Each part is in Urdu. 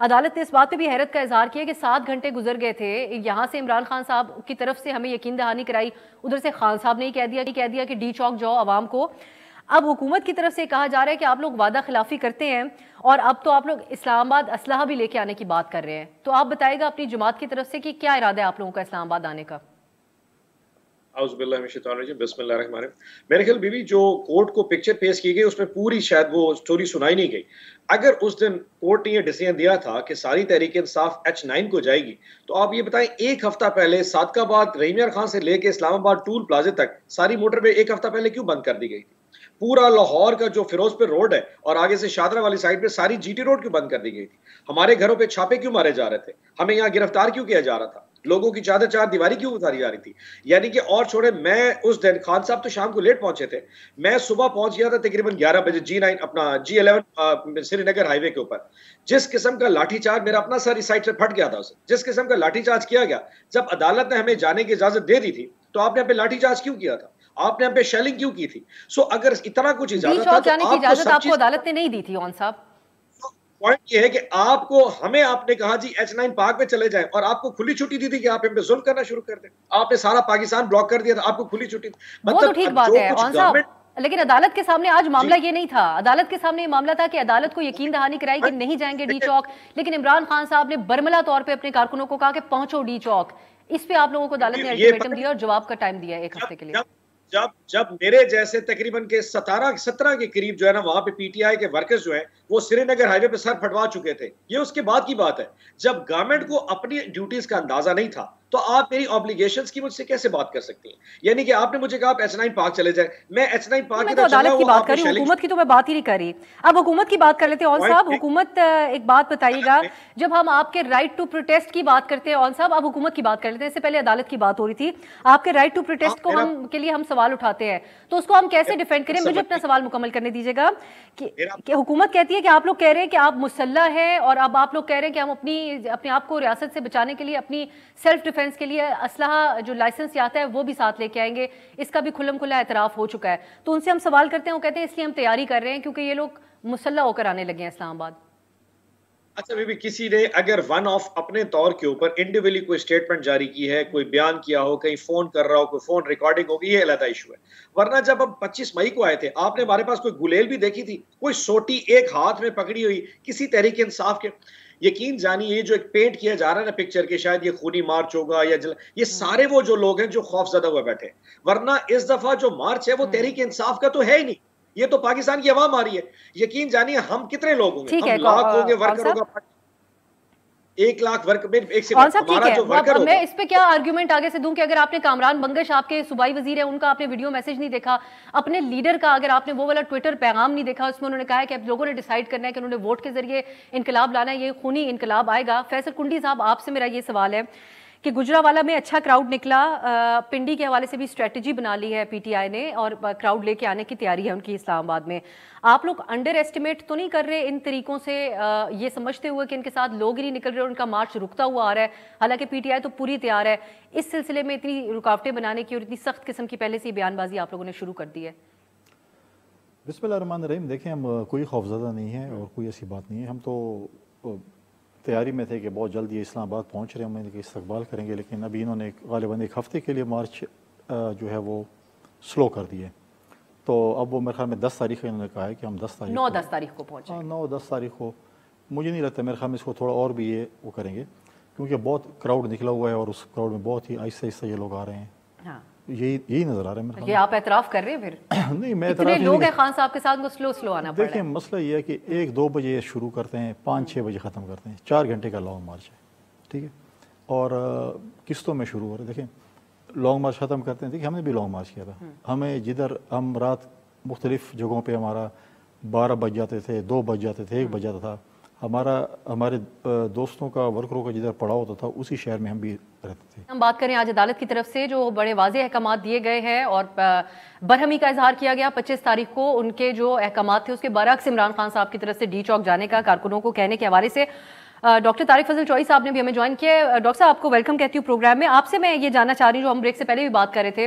عدالت نے اس بات پہ بھی حیرت کا اظہار کیا کہ 7 گھنٹے گزر گئے تھے، یہاں سے عمران خان صاحب کی طرف سے ہمیں یقین دہانی کرائی، ادھر سے خان صاحب نے ہی کہہ دیا کہ ڈی چوک جاؤ عوام کو۔ اب حکومت کی طرف سے کہا جا رہا ہے کہ آپ لوگ وعدہ خلافی کرتے ہیں اور اب تو آپ لوگ اسلام آباد اسلحہ بھی لے کے آنے کی بات کر رہے ہیں، تو آپ بتائے گا اپنی جماعت کی طرف سے کہ کیا ارادہ ہے آپ لوگوں کا اسلام آباد آنے کا؟ اعوذ باللہ من الشیطان الرجیم، بسم اللہ الرحمن الرحیم۔ میرے خیال بیوی جو کورٹ کو پکچر پیش کی گئی اس میں پوری شاید وہ سٹوری سنائی نہیں گئی۔ اگر اس دن کورٹ نے یہ ڈیسیژن دیا تھا کہ ساری تحریک انصاف H9 کو جائے گی، تو آپ یہ بتائیں ایک ہفتہ پہلے صادق آباد رحیم یار خان سے لے کے اسلام آباد ٹول پلازے تک ساری موٹر وے ایک ہفتہ پہلے کیوں بند کر دی گئی تھی؟ پورا لاہور کا جو فیروز پور روڈ ہے اور آگے سے شادرہ والی سائڈ پہ ساری جی ٹی روڈ کیوں بند کر دی گئی تھی؟ ہمارے گھروں پہ چھاپے کیوں مارے جا رہے تھے؟ ہمیں یہاں گرفتار کیوں کیا جا رہا تھا؟ لوگوں کی چادر چار دیواری کیوں اتاری جا رہی تھی؟ یعنی کہ اور چھوڑے، میں اس دن خان صاحب تو شام کو لیٹ پہنچے تھے، میں صبح پہنچ گیا تھا تقریباً 11 بجے G9 اپنا G11 سری نگر ہائی وے کے اوپر۔ جس قسم کا لاٹھی چارج، میرا اپنا سر اس سائڈ سے پھٹ گیا تھا اسے، جس قسم کا لاٹھی چارج کیا گیا، جب عدالت نے ہمیں جانے کی اجازت دے دی تھی تو آپ نے ہم پہ لاٹھی چارج کیوں کیا تھا؟ آپ نے ہم پہ شیلنگ کیوں کی تھی؟ اگر اتنا کچھ اجازت تھا تو جانے کی اجازت آپ کو عدالت نے نہیں دی تھی اون صاحب؟ پوائنٹ یہ ہے کہ آپ نے کہا جی H9 پارک پہ چلے جائیں، اور آپ کو کھلی چھٹی دی تھی کہ آپ ہم پہ ظلم کرنا شروع کر دیں۔ آپ نے سارا پاکستان بلاک کر دیا تھا، آپ کو کھلی چھٹی دی۔ وہ تو ٹھیک بات ہے اون صاحب، لیکن عدالت کے سامنے آج معاملہ یہ نہیں تھا، عدالت کے سامنے یہ معاملہ تھا کہ عدالت کو یقین دہانی کرائی کہ نہیں جائیں گے ڈی چوک، لیکن عمران خان صاحب نے برملا طور پہ اپنے کارکنوں کو کہا کہ پہنچو ڈی چوک۔ اس پہ آپ لوگوں کو عدالت نے الٹیمیٹم دیا اور جواب کا ٹائم دیا ایک ہفتے کے لیے۔ جب میرے جیسے تقریباً کے 17 کے قریب جو ہے نا وہاں پہ پی ٹی آئی کے ورکرز جو ہیں وہ سری نگر ہائی وے پہ سر پھٹوا چکے تھے، یہ اس کے بعد کی بات ہے جب گورنمنٹ کو اپنی ڈیوٹیز کا اندازہ نہیں تھا، تو آپ میری آبلیگیشنز کی مجھ سے کیسے بات کر سکتی ہیں؟ یعنی کہ آپ نے مجھے کہا آپ H9 پارک چلے جائیں، میں H9 پارک تو عدالت کی بات کر رہی ہوں، حکومت کی تو میں بات ہی نہیں کر رہی۔ اب حکومت کی بات کر لیتے ہیں اون صاحب۔ حکومت ایک بات بتائیے گا، جب ہم آپ کے رائٹ ٹو پروٹیسٹ کی بات کرتے ہیں اون صاحب، اب حکومت کی بات کر لیتے ہیں، اس سے پہلے عدالت کی بات ہو رہی تھی، آپ کے رائٹ ٹو پروٹیسٹ کو کے لیے ہم سوال اٹھاتے ہیں، تو اس کو ہم کیسے ڈیفینڈ کریں؟ مجھے اپنا سوال مکمل کرنے دیجیے گا کہ حکومت کہتی ہے کہ آپ لوگ کہہ رہے ہیں کہ آپ مسلح ہیں، اور اب آپ لوگ کہہ رہے ہیں کہ ہم اپنے آپ کو ریاست سے بچانے کے لیے، اپنی سیلف ڈیفینس کے لیے اسلحہ جو لائسنس آتا ہے وہ بھی ساتھ لے کے آئیں گے، اس کا بھی کھلم کھلا اعتراف ہو چکا ہے۔ تو ان سے ہم سوال کرتے ہیں، وہ کہتے ہیں اس لیے ہم تیاری کر رہے ہیں کیونکہ یہ لوگ مسلح ہو کر آنے لگے ہیں اسلام آباد۔ اچھا بی کسی نے اگر ون آف اپنے طور کے اوپر انڈیویجولی کوئی سٹیٹمنٹ جاری کی ہے، کوئی بیان کیا ہو، کہیں فون کر رہا ہو، کوئی فون ریکارڈنگ ہوگی، یہ علیحدہ ایشو ہے، ورنہ جب ہم 25 مئی کو آئے تھے آپ نے ہمارے پاس کوئی گلیل بھی دیکھی تھی؟ کوئی سوٹی ایک ہاتھ میں پکڑی ہوئی کسی تحریک انصاف کے؟ یقین جانیے یہ جو ایک پینٹ کیا جا رہا ہے نا پکچر کے شاید یہ خونی مارچ ہوگا یا یہ سارے وہ جو لوگ ہیں جو خوف زدہ ہوئے بیٹھے، ورنہ اس دفعہ جو مارچ ہے وہ تحریک انصاف کا تو ہے ہی نہیں، یہ تو پاکستان کی عوام آ رہی ہے۔ یقین جانیے ہم کتنے لوگ ہوں گے، ہم لاکھ ہوں گے، ورکر ہوگا 1 لاکھ ورکر۔ میں اس پہ کیا آرگیومنٹ آگے سے دوں کہ اگر آپ نے کامران بنگش آپ کے صوبائی وزیر ہیں، ان کا آپ نے ویڈیو میسج نہیں دیکھا، اپنے لیڈر کا اگر آپ نے وہ والا ٹویٹر پیغام نہیں دیکھا، اس میں انہوں نے کہا ہے کہ اب لوگوں نے ڈیسائیڈ کرنا ہے کہ انہوں نے ووٹ کے ذریعے انقلاب لانا ہے، یہ خونی انقلاب آئے گا۔ فیصل کنڈی صاحب آپ سے میرا یہ سوال ہے کہ گجرانوالہ میں اچھا کراؤڈ نکلا، پنڈی کے حوالے سے بھی اسٹریٹجی بنا لی ہے پی ٹی آئی نے اور کراؤڈ لے کے آنے کی تیاری ہے ان کی اسلام آباد میں، آپ لوگ انڈر ایسٹیمیٹ تو نہیں کر رہے ان طریقوں سے، یہ سمجھتے ہوئے کہ ان کے ساتھ لوگ ہی نہیں نکل رہے اور ان کا مارچ رکتا ہوا آ رہا ہے، حالانکہ پی ٹی آئی تو پوری تیار ہے، اس سلسلے میں اتنی رکاوٹیں بنانے کی اور اتنی سخت قسم کی پہلے سے بیان بازی آپ لوگوں نے شروع کر دی ہے؟ بسم اللہ الرحمن الرحیم۔ دیکھیں ہم کوئی خوفزدہ نہیں ہے اور کوئی ایسی بات نہیں ہے، ہم تو تیاری میں تھے کہ بہت جلد یہ اسلام آباد پہنچ رہے ہیں، ہم ان کے استقبال کریں گے، لیکن ابھی انہوں نے غالباً 1 ہفتے کے لیے مارچ جو ہے وہ سلو کر دیے، تو اب وہ میرے خیال میں 10 تاریخ انہوں نے کہا ہے کہ ہم 10 تاریخ کو پہنچیں، 9-10 تاریخ کو، مجھے نہیں لگتا، میرے خیال میں اس کو تھوڑا اور بھی یہ وہ کریں گے کیونکہ بہت کراؤڈ نکلا ہوا ہے اور اس کراؤڈ میں بہت ہی آہستہ آہستہ یہ لوگ آ رہے ہیں، یہی نظر آ رہا ہے میرے خیال۔ یہ آپ اعتراف کر رہے ہیں پھر؟ نہیں، میں اتنے لوگ ہیں خان صاحب کے ساتھ کو سلو آنا پڑ رہا ہے۔ دیکھیں مسئلہ یہ ہے کہ 1-2 بجے شروع کرتے ہیں، 5-6 بجے ختم کرتے ہیں، 4 گھنٹے کا لانگ مارچ ہے، ٹھیک ہے، اور قسطوں میں شروع ہو رہا ہے۔ دیکھیں لانگ مارچ ختم کرتے ہیں، دیکھیں ہم نے بھی لانگ مارچ کیا تھا، ہمیں جدھر ہم رات مختلف جگہوں پہ ہمارا 12 بج جاتے تھے، 2 بج جاتے تھے، 1 بج جاتا تھا، ہمارے دوستوں کا ورکروں کا جدھر پڑاؤ ہوتا تھا اسی شہر میں ہم بھی رہتے تھے۔ ہم بات کریں آج عدالت کی طرف سے جو بڑے واضح احکامات دیے گئے ہیں اور برہمی کا اظہار کیا گیا 25 تاریخ کو، ان کے جو احکامات تھے اس کے برعکس عمران خان صاحب کی طرف سے ڈی چوک جانے کا کارکنوں کو کہنے کے حوالے سے ڈاکٹر طارق فضل چوئی صاحب نے بھی ہمیں جوائن کیا ہے۔ ڈاکٹر صاحب آپ کو ویلکم کہتی ہوں پروگرام میں۔ آپ سے میں یہ جاننا چاہ رہی ہوں، جو ہم بریک سے پہلے بھی بات کر رہے تھے،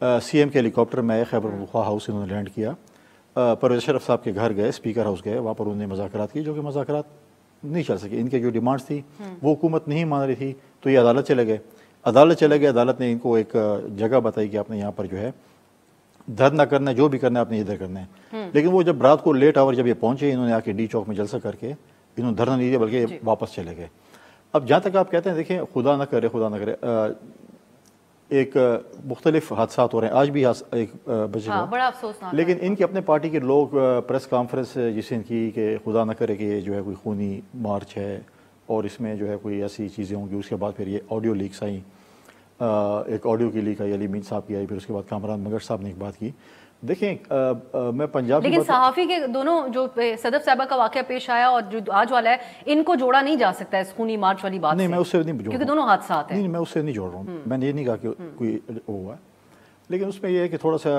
CM کے ہیلی کاپٹر میں خیبر پختونخوا ہاؤس انہوں نے لینڈ کیا، پرویز اشرف صاحب کے گھر گئے، اسپیکر ہاؤس گئے، وہاں پر انہوں نے مذاکرات کی جو کہ مذاکرات نہیں چل سکے، ان کے جو ڈیمانڈس تھی وہ حکومت نہیں مان رہی تھی، تو یہ عدالت چلے گئے، عدالت نے ان کو ایک جگہ بتائی کہ آپ نے یہاں پر جو ہے دھرنا کرنا ہے، جو بھی کرنا ہے آپ نے ادھر کرنا ہے، لیکن وہ جب رات کو لیٹ آور جب یہ پہنچے، انہوں نے آ کے ڈی چوک میں جلسہ کر کے انہوں نے دھرنا نہیں دیا بلکہ واپس چلے گئے۔ اب جہاں تک آپ کہتے ہیں دیکھیں خدا نہ کرے ایک مختلف حادثات ہو رہے ہیں، آج بھی ایک بچے ہاں بڑا افسوسناک، لیکن ان کے اپنے پارٹی کے لوگ پریس کانفرنس جس نے کی کہ خدا نہ کرے کہ یہ جو ہے کوئی خونی مارچ ہے اور اس میں جو ہے کوئی ایسی چیزیں ہوں گی، اس کے بعد پھر یہ آڈیو لیکس آئیں، ایک آڈیو کی لیک آئی علی مین صاحب کی آئی، پھر اس کے بعد کامران مگر صاحب نے ایک بات کی۔ دیکھیں میں پنجاب لیکن صحافی کے دونوں جو صدف صاحبہ کا واقعہ پیش آیا اور جو آج والا ہے، ان کو جوڑا نہیں جا سکتا اس خونی مارچ والی بات نہیں، میں اس سے نہیں جوڑ کیونکہ دونوں حادثات ہیں۔ نہیں، میں اس سے نہیں جوڑ رہا ہوں، میں نے یہ نہیں کہا کہ کوئی ہوا ہے، لیکن اس میں یہ ہے کہ تھوڑا سا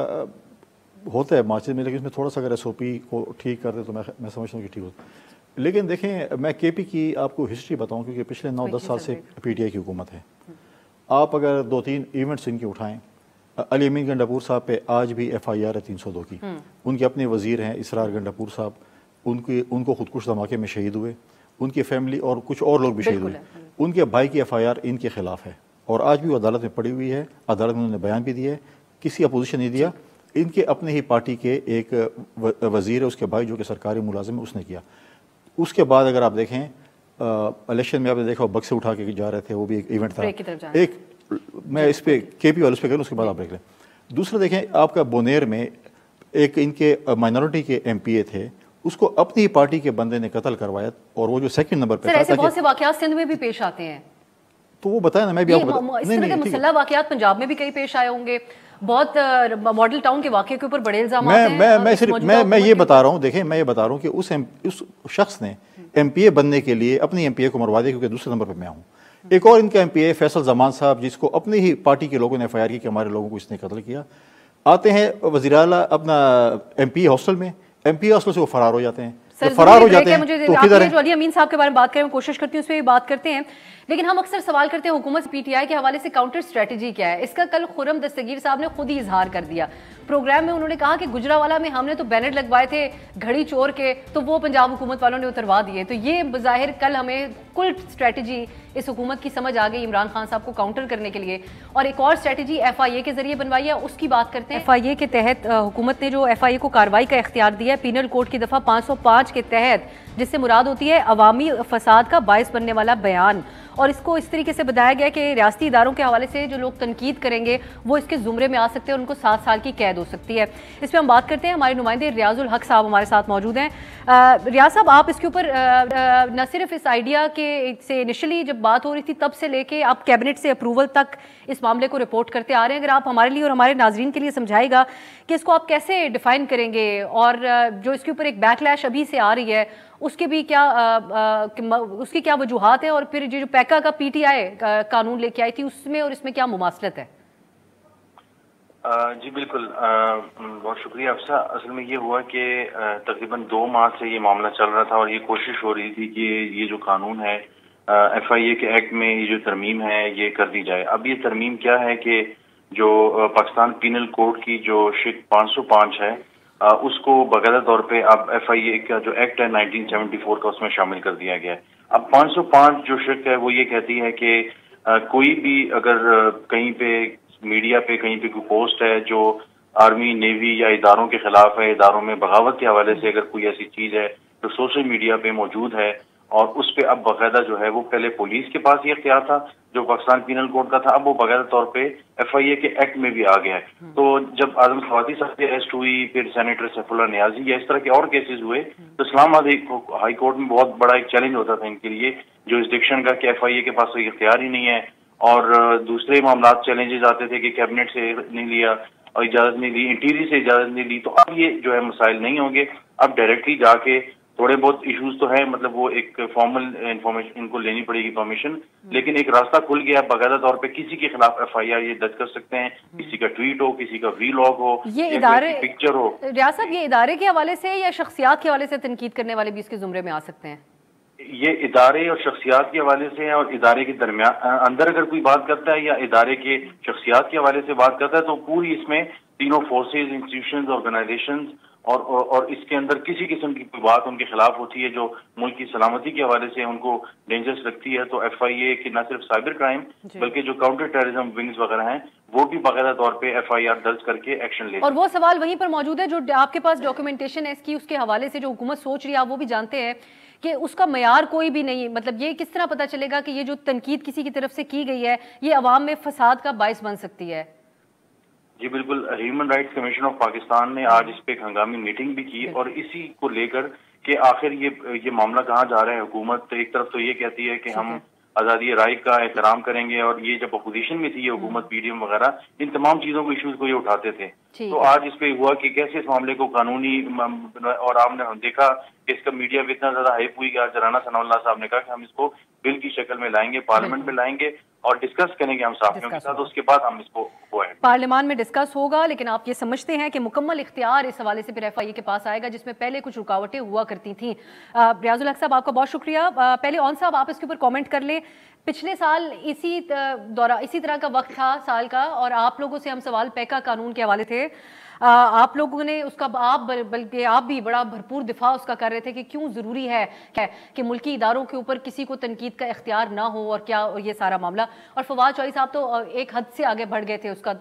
ہوتا ہے مارچز میں، لیکن اس میں تھوڑا سا اگر SOP کو ٹھیک کر دے تو میں سمجھتا ہوں کہ ٹھیک ہوتا ہے۔ لیکن دیکھیں میں KP کی آپ کو ہسٹری بتاؤں کیونکہ پچھلے 9-10 سال سے PTI کی حکومت ہے، آپ اگر 2-3 ایونٹس ان کے اٹھائیں، علی امین گنڈاپور صاحب پہ آج بھی FIR ہے 302 کی، ان کے اپنے وزیر ہیں اسرار گنڈاپور صاحب، ان کو خودکش دھماکے میں شہید ہوئے، ان کی فیملی اور کچھ اور لوگ بھی شہید ہوئے، ان کے بھائی کی FIR ان کے خلاف ہے اور آج بھی وہ عدالت میں پڑی ہوئی ہے، عدالت میں انہوں نے بیان بھی دیا ہے، کسی اپوزیشن نہیں دیا، ان کے اپنے ہی پارٹی کے ایک وزیر ہے اس کے بھائی جو کہ سرکاری ملازم ہے، اس نے کیا۔ اس کے بعد اگر آپ دیکھیں الیکشن میں آپ نے دیکھا بکسے اٹھا کے جا رہے تھے، وہ بھی ایک ایونٹ تھا، ایک میں اس پہ KP والے اس پہ کروں اس کے بعد آپ دیکھ لیں۔ دوسرا دیکھیں آپ کا بونیر میں ایک ان کے مائنورٹی کے MPA تھے، اس کو اپنی ہی پارٹی کے بندے نے قتل کروایا اور وہ جو سیکنڈ نمبر پہ تھا، ایسے بہت سے واقعات سندھ میں بھی پیش آتے ہیں، تو وہ بتائیں نا، میں بھی آپ کو اس طرح کے مسلح واقعات پنجاب میں بھی کئی پیش آئے ہوں گے، بہت ماڈل ٹاؤن کے واقعے کے اوپر بڑے الزامات ہیں۔ میں یہ بتا رہا ہوں، دیکھیں میں یہ بتا رہا ہوں کہ اس شخص نے MPA بننے کے لیے اپنی MPA کو مروا دیا کیونکہ دوسرے نمبر پہ میں ہوں۔ ایک اور ان کا MPA فیصل زمان صاحب، جس کو اپنی ہی پارٹی کے لوگوں نے FIR کی کہ ہمارے لوگوں کو اس نے قتل کیا، آتے ہیں وزیر اعلیٰ اپنا MPA ہاسٹل میں، MPA ہاسٹل سے وہ فرار ہو جاتے ہیں، فرار ہو جاتے ہیں تو کدھر ہیں؟ جو علی امین صاحب کے بارے میں بات کریں کوشش کرتی ہوں اس پہ بھی بات کرتے ہیں، لیکن ہم اکثر سوال کرتے ہیں حکومت PTI کے حوالے سے کاؤنٹر اسٹریٹجی کیا ہے؟ اس کا کل خرم دستگیر صاحب نے خود ہی اظہار کر دیا پروگرام میں، انہوں نے کہا کہ گجراوالا میں ہم نے تو بینر لگوائے تھے گھڑی چور کے، تو وہ پنجاب حکومت والوں نے اتروا دیے، تو یہ بظاہر کل ہمیں کل اسٹریٹجی اس حکومت کی سمجھ آ گئی عمران خان صاحب کو کاؤنٹر کرنے کے لیے، اور ایک اور اسٹریٹجی FIA کے ذریعے بنوائی ہے، اس کی بات کرتے ہیں۔ FIA کے تحت حکومت نے جو FIA کو کارروائی کا اختیار دیا ہے پینل کوڈ کی دفعہ 505 کے تحت، جس سے مراد ہوتی ہے عوامی فساد کا باعث بننے والا بیان، اور اس کو اس طریقے سے بتایا گیا کہ ریاستی اداروں کے حوالے سے جو لوگ تنقید کریں گے وہ اس کے زمرے میں آ سکتے ہیں، ان کو 7 سال کی قید ہو سکتی ہے۔ اس پہ ہم بات کرتے ہیں، ہمارے نمائندے ریاض الحق صاحب ہمارے ساتھ موجود ہیں۔ ریاض صاحب، آپ اس کے اوپر نہ صرف اس آئیڈیا کے سے انیشلی جب بات ہو رہی تھی تب سے لے کے آپ کیبنٹ سے اپروول تک اس معاملے کو رپورٹ کرتے آ رہے ہیں، اگر آپ ہمارے لیے اور ہمارے ناظرین کے لیے سمجھائے گا کہ اس کو آپ کیسے ڈیفائن کریں گے، اور جو اس کے اوپر ایک بیک لیش ابھی سے آ رہی ہے اس کے بھی کیا اس کی کیا وجوہات ہیں، اور پھر جو پیکا کا PTI قانون لے کے آئی تھی اس میں اور اس میں کیا مماثلت ہے؟ جی بالکل، بہت شکریہ افسا۔ اصل میں یہ ہوا کہ تقریباً 2 ماہ سے یہ معاملہ چل رہا تھا اور یہ کوشش ہو رہی تھی کہ یہ جو قانون ہے FIA کے ایکٹ میں یہ جو ترمیم ہے یہ کر دی جائے۔ اب یہ ترمیم کیا ہے کہ جو پاکستان پینل کوڈ کی جو شک 505 ہے اس کو باقاعدہ طور پہ اب FIA کا جو ایکٹ ہے 1974 کا اس میں شامل کر دیا گیا ہے۔ اب 505 جو شک ہے وہ یہ کہتی ہے کہ کوئی بھی اگر کہیں پہ میڈیا پہ کہیں پہ کوئی پوسٹ ہے جو آرمی نیوی یا اداروں کے خلاف ہے، اداروں میں بغاوت کے حوالے سے اگر کوئی ایسی چیز ہے جو سوشل میڈیا پہ موجود ہے، اور اس پہ اب باقاعدہ جو ہے وہ پہلے پولیس کے پاس یہ اختیار تھا جو پاکستان پینل کوڈ کا تھا، اب وہ باقاعدہ طور پہ FIA کے ایکٹ میں بھی آ گیا ہے۔ تو جب اعظم خواتین صاحب کی اریسٹ ہوئی، پھر سینیٹر سیف اللہ نیازی یا اس طرح کے اور کیسز ہوئے، تو اسلام آباد ہائی کورٹ میں بہت بڑا ایک چیلنج ہوتا تھا ان کے لیے جو اس ڈکشن کا کہ FIA کے پاس کوئی اختیار ہی نہیں ہے، اور دوسرے معاملات چیلنجز آتے تھے کہ کیبنٹ سے نہیں لیا اور اجازت نہیں لی، انٹیریئر سے اجازت نہیں لی، تو اب یہ جو ہے مسائل نہیں ہوں گے، اب ڈائریکٹلی جا کے تھوڑے بہت ایشوز تو ہیں، مطلب وہ ایک فارمل انفارمیشن ان کو لینی پڑے گی پرمیشن، لیکن ایک راستہ کھل گیا باقاعدہ طور پہ کسی کے خلاف FIR یہ درج کر سکتے ہیں، کسی کا ٹویٹ ہو، کسی کا ویلاگ ہو، یہ ادارے پکچر ہو۔ ریاض صاحب، یہ ادارے کے حوالے سے یا شخصیات کے حوالے سے تنقید کرنے والے بھی اس کے زمرے میں آ سکتے ہیں؟ یہ ادارے اور شخصیات کے حوالے سے ہے، اور ادارے کے درمیان اندر اگر کوئی بات کرتا ہے یا ادارے کے شخصیات کے حوالے سے بات کرتا ہے تو پوری اس میں تینوں فورسز، انسٹیٹیوشنز، آرگنائزیشنز اور اس کے اندر کسی قسم کی کوئی بات ان کے خلاف ہوتی ہے جو ملک کی سلامتی کے حوالے سے ان کو ڈینجرس لگتی ہے تو ایف آئی اے کی نہ صرف سائبر کرائم بلکہ جو کاؤنٹر ٹیررزم ونگز وغیرہ ہیں وہ بھی باقاعدہ طور پہ ایف آئی آر درج کر کے ایکشن لے. اور وہ سوال وہیں پر موجود ہے جو آپ کے پاس ڈاکیومنٹیشن ہے اس کی، اس کے حوالے سے جو حکومت سوچ رہی ہے آپ وہ بھی جانتے ہیں کہ اس کا معیار کوئی بھی نہیں. مطلب یہ کس طرح پتہ چلے گا کہ یہ جو تنقید کسی کی طرف سے کی گئی ہے یہ عوام میں فساد کا باعث بن سکتی ہے؟ جی بالکل، human rights commission of Pakistan نے آج اس پہ ایک ہنگامی میٹنگ بھی کی اور اسی کو لے کر کہ آخر یہ معاملہ کہاں جا رہا ہے. حکومت ایک طرف تو یہ کہتی ہے کہ ہم آزادی رائے کا احترام کریں گے، اور یہ جب اپوزیشن میں تھی یہ حکومت پی ڈی ایم وغیرہ ان تمام چیزوں کو ایشوز کو یہ اٹھاتے تھے. تو آج اس پہ ہوا کہ کیسے اس معاملے کو قانونی، اور آپ نے دیکھا کہ اس کا میڈیا میں اتنا زیادہ ہائپ ہوئی کہ آج رانا ثناء اللہ صاحب نے کہا کہ ہم اس کو بل کی شکل میں لائیں گے، پارلیمنٹ میں لائیں گے اور ڈسکس کریں گے ہم صحافیوں کے ساتھ، اس کے بعد ہم اس کو پارلیمان میں ڈسکس ہوگا. لیکن آپ یہ سمجھتے ہیں کہ مکمل اختیار اس حوالے سے پھر ایف آئی اے کے پاس آئے گا جس میں پہلے کچھ رکاوٹیں ہوا کرتی تھیں؟ ریاض الحق صاحب آپ کا بہت شکریہ. پہلے اون صاحب آپ اس کے اوپر کامنٹ کر لیں. پچھلے سال اسی طرح کا وقت تھا سال کا اور آپ لوگوں سے ہم سوال پیکا قانون کے حوالے تھے. آپ لوگوں نے اس کا بلکہ آپ بھی بڑا بھرپور دفاع اس کا کر رہے تھے کہ کیوں ضروری ہے کہ ملکی اداروں کے اوپر کسی کو تنقید کا اختیار نہ ہو اور کیا یہ سارا معاملہ. اور فواد چوہدری صاحب تو ایک حد سے آگے بڑھ گئے تھے اس کا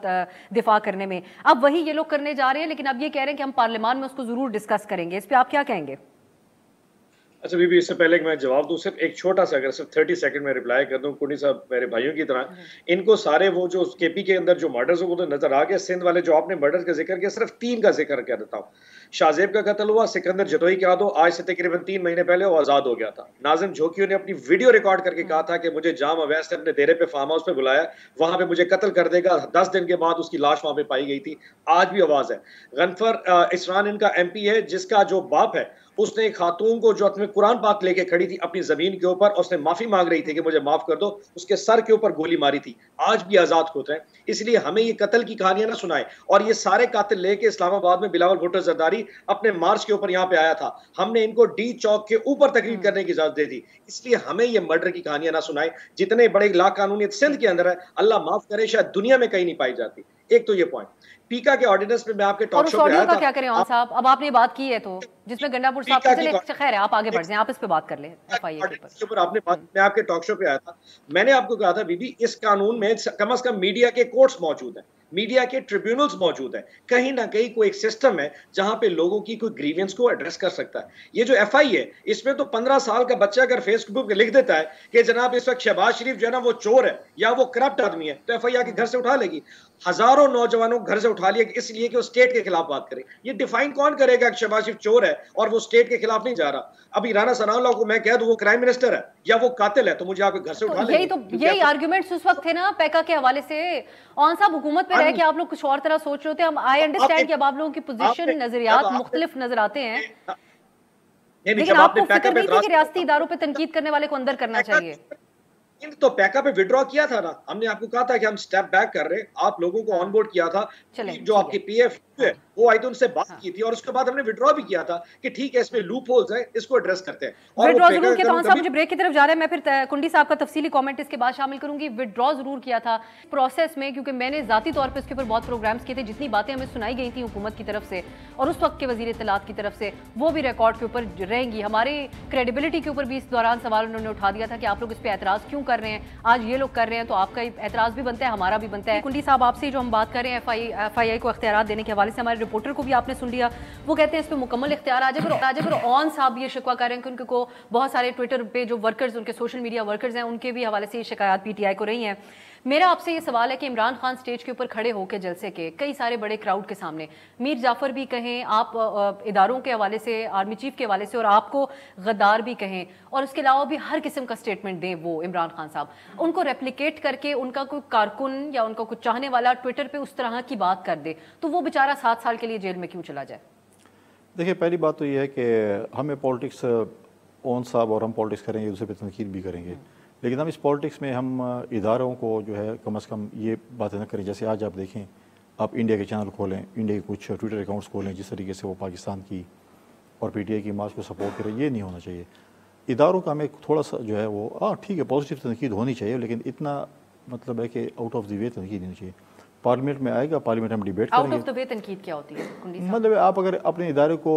دفاع کرنے میں. اب وہی یہ لوگ کرنے جا رہے ہیں لیکن اب یہ کہہ رہے ہیں کہ ہم پارلیمان میں اس کو ضرور ڈسکس کریں گے. اس پہ آپ کیا کہیں گے؟ اچھا بی بی، اس سے پہلے کہ میں جواب دوں صرف ایک چھوٹا سا اگر صرف 30 سیکنڈ میں رپلائی کر دوں. کنڈی صاحب میرے بھائیوں کی طرح ان کو سارے وہ جو کے پی کے اندر جو مرڈرز وہ تو نظر آ گئے. سندھ والے جو آپ نے مرڈر کا ذکر کیا صرف 3 کا ذکر کر دیتا ہوں. شاہ زیب کا قتل ہوا، سکندر جتوئی کے آدھو آج سے تقریباً 3 مہینے پہلے وہ آزاد ہو گیا تھا. ناظم جھوکیو نے اپنی ویڈیو ریکارڈ کر کے کہا تھا کہ مجھے جام اویس نے اپنے ڈیرے پہ فارم ہاؤس پہ بلایا، وہاں پہ مجھے قتل کر دے گا. 10 دن کے بعد اس کی لاش وہاں پہ پائی گئی تھی. آج بھی آواز ہے. غنفر اسران ان کا ایم پی ہے جس کا جو باپ ہے اس نے ایک خاتون کو جو اپنے قرآن پاک لے کے کھڑی تھی اپنی زمین کے اوپر، اس نے معافی مانگ رہی تھی کہ مجھے معاف کر دو، اس کے سر کے اوپر گولی ماری تھی. آج بھی آزاد ہوتا ہے. اس لیے ہمیں یہ قتل کی کہانیاں نہ سنائے. اور یہ سارے قاتل لے کے اسلام آباد میں بلاول بھٹو زرداری اپنے مارچ کے اوپر یہاں پہ آیا تھا. ہم نے ان کو ڈی چوک کے اوپر تقریر کرنے کی اجازت دے دی. اس لیے ہمیں یہ مرڈر کی کہانیاں نہ سنائے. جتنے بڑے لا قانونیت سندھ کے اندر ہے اللہ معاف کرے شاید دنیا میں کہیں نہیں پائی جاتی. ایک تو یہ پوائنٹ. پیکا کے آرڈیننس میں آپ کے ٹاک شو پہ آیا تھا. کیا کریں صاحب، اب آپ نے بات کی ہے تو جس میں گنڈا پور صاحب خیر ہے آپ آگے بڑھ جائیں، آپ اس پہ بات کر لیں. ایف آئی اے کے اوپر آپ نے بات، میں آپ کے ٹاک شو پہ آیا تھا، میں نے آپ کو کہا تھا بی بی اس قانون میں کم از کم میڈیا کے کورٹس موجود ہیں، میڈیا کے ٹریبیونلز موجود ہیں. کہیں نہ کہیں کوئی ایک سسٹم ہے جہاں پہ لوگوں کی کوئی گریونس کو ایڈریس کر سکتا ہے. یہ جو ایف آئی ہے اس میں تو 15 سال کا بچہ اگر فیس بک پہ لکھ دیتا ہے کہ جناب اس وقت شہباز شریف جو ہے نا وہ چور ہے یا وہ کرپٹ آدمی ہے تو ایف آئی آر کے گھر سے اٹھا لے گی. ہزاروں نوجوانوں کو گھر سے اٹھا لیا اس لیے کہ وہ اسٹیٹ کے خلاف بات کرے. یہ ڈیفائن کون کرے گا کہ شہباز شریف چور ہے اور وہ اسٹیٹ کے خلاف نہیں جا رہا؟ ابھی رانا ثناء اللہ کو میں کہہ دوں وہ کرائم منسٹر ہے یا وہ قاتل ہے تو مجھے آپ کے گھر سے اٹھا لیں گے. یہی آرگیومنٹس اس وقت تھے نا پیکا کے حوالے سے. اون صاحب حکومت پہ رہ کے آپ لوگ کچھ اور طرح سوچ رہے ہوتے ہیں. ہم آئی انڈرسٹینڈ کہ اب آپ لوگوں کی پوزیشن نظریات مختلف نظر آتے ہیں لیکن آپ کو فکر نہیں تھی کہ ریاستی اداروں پہ تنقید کرنے والے کو اندر کرنا چاہیے؟ تو پیکا پہ وڈرا کیا تھا نا، ہم نے آپ کو کہا تھا کہ ہم سٹیپ بیک کر رہے ہیں. آپ لوگوں کو آن بورڈ کیا تھا، جو آپ کے پی ایف ہے وہ آئی تو ان سے بات کی تھی اور اس کے بعد ہم نے وڈرا بھی کیا تھا کہ ٹھیک ہے اس میں لوپ ہولز ہیں اس کو ایڈریس کرتے ہیں. وڈرا ضرور کیا تھا. صاحب مجھے بریک کی طرف جا رہے ہیں، میں پھر کنڈی صاحب کا تفصیلی کامنٹ اس کے بعد شامل کروں گی. وڈرا ضرور کیا تھا پروسیس میں کیونکہ میں نے ذاتی طور پہ اس کے اوپر بہت پروگرامز کیے تھے. جتنی باتیں ہمیں سنائی گئی تھیں حکومت کی طرف سے اور اس وقت کے وزیر اطلاعات کی طرف سے وہ بھی ریکارڈ کے اوپر رہیں گی. ہماری کریڈیبلٹی کے اوپر بھی اس دوران سوال انہوں نے اٹھا دیا تھا کہ آپ لوگ اس پہ اعتراض کیوں کر رہے ہیں. آج یہ لوگ کر رہے ہیں تو آپ کا اعتراض بھی بنتا ہے، ہمارا بھی بنتا ہے. کنڈی صاحب آپ سے جو ہم بات کر رہے ہیں ایف آئی آئی کو اختیارات دینے کے حوالے سے، ہمارے رپورٹر کو بھی آپ نے سن لیا، وہ کہتے ہیں اس پہ مکمل اختیار آ جائے. پھر اون صاحب بھی یہ شکوہ کر رہے ہیں کہ ان کو بہت سارے ٹویٹر پہ جو ورکرز ان کے سوشل میڈیا ورکرز ہیں ان کے بھی حوالے سے یہ شکایات پی ٹی آئی کو رہی ہیں. میرا آپ سے یہ سوال ہے کہ عمران خان سٹیج کے اوپر کھڑے ہو کے جلسے کے کئی سارے بڑے کراؤڈ کے سامنے میر جعفر بھی کہیں، آپ اداروں کے حوالے سے آرمی چیف کے حوالے سے اور آپ کو غدار بھی کہیں اور اس کے علاوہ بھی ہر قسم کا سٹیٹمنٹ دیں وہ عمران خان صاحب، ان کو ریپلیکیٹ کر کے ان کا کوئی کارکن یا ان کا کوئی چاہنے والا ٹویٹر پہ اس طرح کی بات کر دے تو وہ بیچارہ 7 سال کے لیے جیل میں کیوں چلا جائے؟ دیکھیں پہلی بات تو یہ ہے کہ ہمیں پالیٹکس اون صاحب اور ہم پالیٹکس کریں گے، دوسرے پہ تنقید بھی کریں گے، لیکن ہم اس پالیٹکس میں ہم اداروں کو جو ہے کم از کم یہ باتیں نہ کریں. جیسے آج آپ دیکھیں، آپ انڈیا کے چینل کھولیں، انڈیا کے کچھ ٹویٹر اکاؤنٹس کھولیں جس طریقے سے وہ پاکستان کی اور پی ٹی آئی کی مارچ کو سپورٹ کریں، یہ نہیں ہونا چاہیے. اداروں کا ہمیں تھوڑا سا جو ہے وہ ٹھیک ہے پازیٹیو تنقید ہونی چاہیے، لیکن اتنا مطلب ہے کہ آؤٹ آف دی وے تنقید نہیں چاہیے. پارلیمنٹ میں آئے گا، پارلیمنٹ ہم ڈیبیٹ کریں گے. آؤٹ آف دی وے تنقید کیا ہوتی ہے مطلب آپ اگر اپنے ادارے کو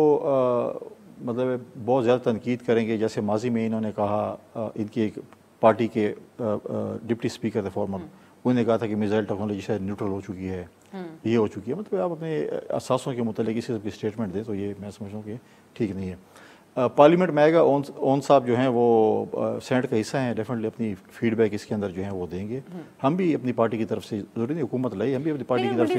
مطلب بہت زیادہ تنقید کریں گے، جیسے ماضی میں انہوں نے کہا ان کی ایک پارٹی کے ڈپٹی اسپیکر تھے فارمر، انہوں نے کہا تھا کہ میزائل ٹیکنالوجی شاید نیوٹرل ہو چکی ہے، یہ ہو چکی ہے. مطلب آپ اپنے اثاثوں کے متعلق اسی قسم کی اسٹیٹمنٹ دیں تو یہ میں سمجھتا ہوں کہ ٹھیک نہیں ہے. پارلیمنٹ میں آئے گا، اون صاحب جو ہیں وہ سینٹ کا حصہ ہیں، ڈیفینیٹلی اپنی فیڈ بیک اس کے اندر جو ہیں وہ دیں گے. ہم بھی اپنی پارٹی کی طرف سے ضروری نہیں حکومت لائی، ہم بھی اپنی پارٹی کی طرف سے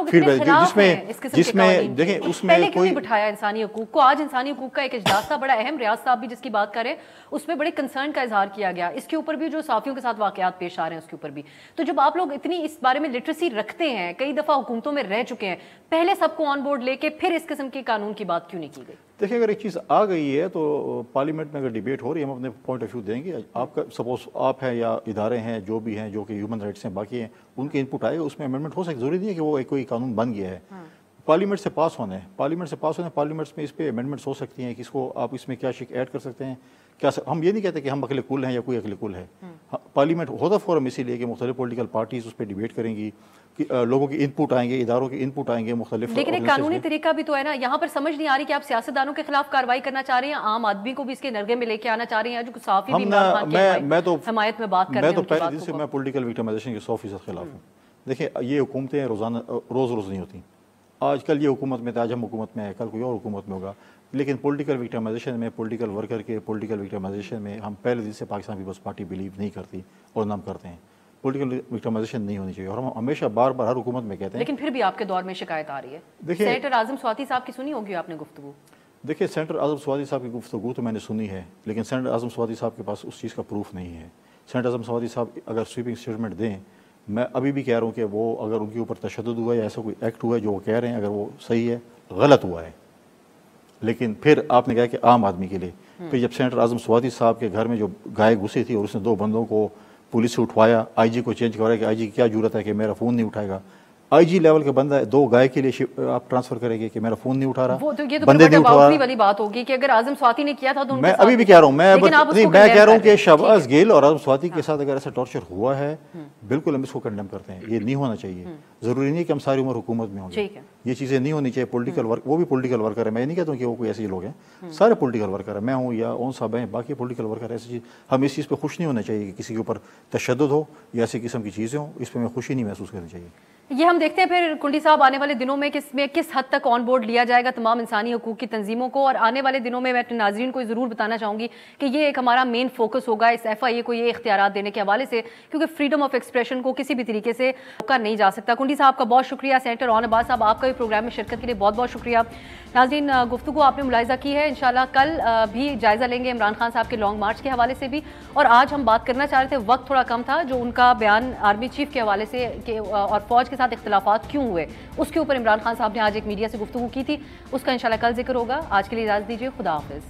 فیڈ بیک جس میں دیکھیں اس میں کوئی بٹھایا انسانی حقوق کو. آج انسانی حقوق کا ایک اجلاس تھا بڑا اہم، ریاض صاحب بھی جس کی بات کریں اس میں بڑے کنسرن کا اظہار کیا گیا. اس کے اوپر بھی جو صحافیوں کے ساتھ واقعات پیش آ رہے ہیں اس کے اوپر بھی. تو جب آپ لوگ اتنی اس بارے میں لٹریسی رکھتے ہیں، کئی دفعہ حکومتوں میں رہ چکے ہیں، پہلے سب کو آن بورڈ لے کے پھر اس قسم کے قانون کی بات کیوں نہیں کی گئی؟ دیکھیں اگر ایک چیز آ گئی ہے تو پارلیمنٹ میں اگر ڈیبیٹ ہو رہی ہے ہم اپنے پوائنٹ آف ویو دیں گے. آپ کا سپوز آپ ہیں یا ادارے ہیں جو بھی ہیں جو کہ ہیومن رائٹس ہیں باقی ہیں، ان کے انپٹ آئے گا، اس میں امینڈمنٹ ہو سکتی. ضروری نہیں ہے کہ وہ کوئی قانون بن گیا ہے. پارلیمنٹ سے پاس ہونا ہے، پارلیمنٹس میں اس پہ امینڈمنٹس ہو سکتی ہیں کہ اس کو آپ اس میں کیا شک ایڈ کر سکتے ہیں. کیا ہم یہ نہیں کہتے کہ ہم عقل کل ہیں یا کوئی عقل کل ہے. پارلیمنٹ ہوتا فورم اسی لیے کہ مختلف پولیٹیکل پارٹیز اس پہ ڈیبیٹ کریں گی، لوگوں کی انپٹ آئیں گے، اداروں کے انپٹ آئیں گے مختلف. لیکن ایک قانونی طریقہ بھی تو ہے نا. یہاں پر سمجھ نہیں آ رہی کہ آپ سیاستدانوں کے خلاف کارروائی کرنا چاہ رہے ہیں، عام آدمی کو بھی اس کے نرغے میں لے کے آنا چاہ رہے ہیں، جو صحافی بھی عمران خان کی حمایت میں بات کر رہے ہیں. میں تو پہلے دن سے میں پولیٹیکل وکٹمائزیشن کے 100% خلاف ہوں. دیکھیں یہ حکومتیں روز نہیں ہوتی. آج کل یہ حکومت میں تھا، آج ہم حکومت میں ہے، کل کوئی اور حکومت میں ہوگا. لیکن پولیٹیکل وکٹمائزیشن میں، پولیٹیکل ورکر کے پولیٹیکل وکٹمائزیشن میں ہم پہلے دن سے پاکستان پیپلز پارٹی بلیو نہیں کرتی اور نہ ہم کرتے ہیں. پولیٹیکل وکٹمائزیشن نہیں ہونی چاہیے اور ہم ہمیشہ بار ہر حکومت میں کہتے ہیں. لیکن پھر بھی آپ کے دور میں شکایت آ رہی ہے. سینیٹر اعظم سواتی صاحب کی سنی ہوگی آپ نے گفتگو؟ دیکھیے سینیٹر اعظم سواتی صاحب کی گفتگو تو میں نے سنی ہے، لیکن سینیٹر اعظم سواتی صاحب کے پاس اس چیز کا پروف نہیں ہے. سینیٹر اعظم سواتی صاحب اگر سویپنگ اسٹیٹمنٹ دیں، میں ابھی بھی کہہ رہا ہوں کہ وہ اگر ان کے اوپر تشدد ہوا ہے یا ایسا کوئی ایکٹ ہوا ہے جو وہ کہہ رہے ہیں، اگر وہ صحیح ہے، غلط ہوا ہے. لیکن پھر آپ نے کہا کہ عام آدمی کے لیے، پھر جب سینیٹر اعظم سواتی صاحب کے گھر میں جو گائے گھسی تھی اور اس نے 2 بندوں کو پولیس سے اٹھوایا، آئی جی کو چینج کروایا کہ آئی جی کی کیا ضرورت ہے کہ میرا فون نہیں اٹھائے گا. آئی جی لیول کا بندہ 2 گائے کے لیے آپ ٹرانسفر کریں گے کہ میرا فون نہیں اٹھا رہا، بندے نہیں اٹھا رہا. والی بات ہوگی کہ اگر اعظم سواتی نے کیا تھا تو میں ابھی بھی کہہ رہا ہوں، میں کہہ رہا ہوں کہ شہباز گیل اور اعظم سواتی کے ساتھ اگر ایسا ٹارچر ہوا ہے بالکل ہم اس کو کنڈیم کرتے ہیں. یہ نہیں ہونا چاہیے. ضروری نہیں کہ ہم ساری عمر حکومت میں ہوں گے، یہ چیزیں نہیں ہونی چاہیے. پولیٹیکل ورک، وہ بھی پولیٹیکل ورکر ہے، میں نہیں کہتا ہوں کہ وہ کوئی ایسے لوگ ہیں، سارے پولیٹیکل ورکر ہیں، میں ہوں یا اون صاحب ہیں، باقی پولیٹیکل ورکر. ایسی چیز ہم اس چیز پہ خوش نہیں ہونا چاہیے کہ کسی کے اوپر تشدد ہو یا ایسی قسم کی چیزیں ہوں، اس پہ میں خوشی نہیں محسوس کرنی چاہیے. یہ ہم دیکھتے ہیں پھر کنڈی صاحب آنے والے دنوں میں کس حد تک آن بورڈ لیا جائے گا تمام انسانی حقوق کی تنظیموں کو. اور آنے والے دنوں میں اپنے ناظرین کو ضرور بتانا چاہوں گی کہ یہ ایک ہمارا مین فوکس ہوگا اس FIA کو یہ اختیارات دینے کے حوالے سے، کیونکہ فریڈم آف ایکسپریشن کو کسی بھی طریقے سے روکا نہیں جا سکتا. کنڈی صاحب کا بہت شکریہ. سینیٹر اون عباس صاحب آپ کا بھی پروگرام میں شرکت کے لیے بہت بہت شکریہ. ناظرین گفتگو آپ نے ملاحظہ کی ہے، انشاءاللہ کل بھی جائزہ لیں گے عمران خان صاحب کے لانگ مارچ کے حوالے سے بھی. اور آج ہم بات کرنا چاہ رہے تھے، وقت تھوڑا کم تھا، جو ان کا بیان آرمی چیف کے حوالے سے اور فوج کے ساتھ اختلافات کیوں ہوئے اس کے اوپر عمران خان صاحب نے آج ایک میڈیا سے گفتگو کی تھی. اس کا انشاءاللہ کل ذکر ہوگا. آج کے لیے اجازت دیجیے. خدا حافظ.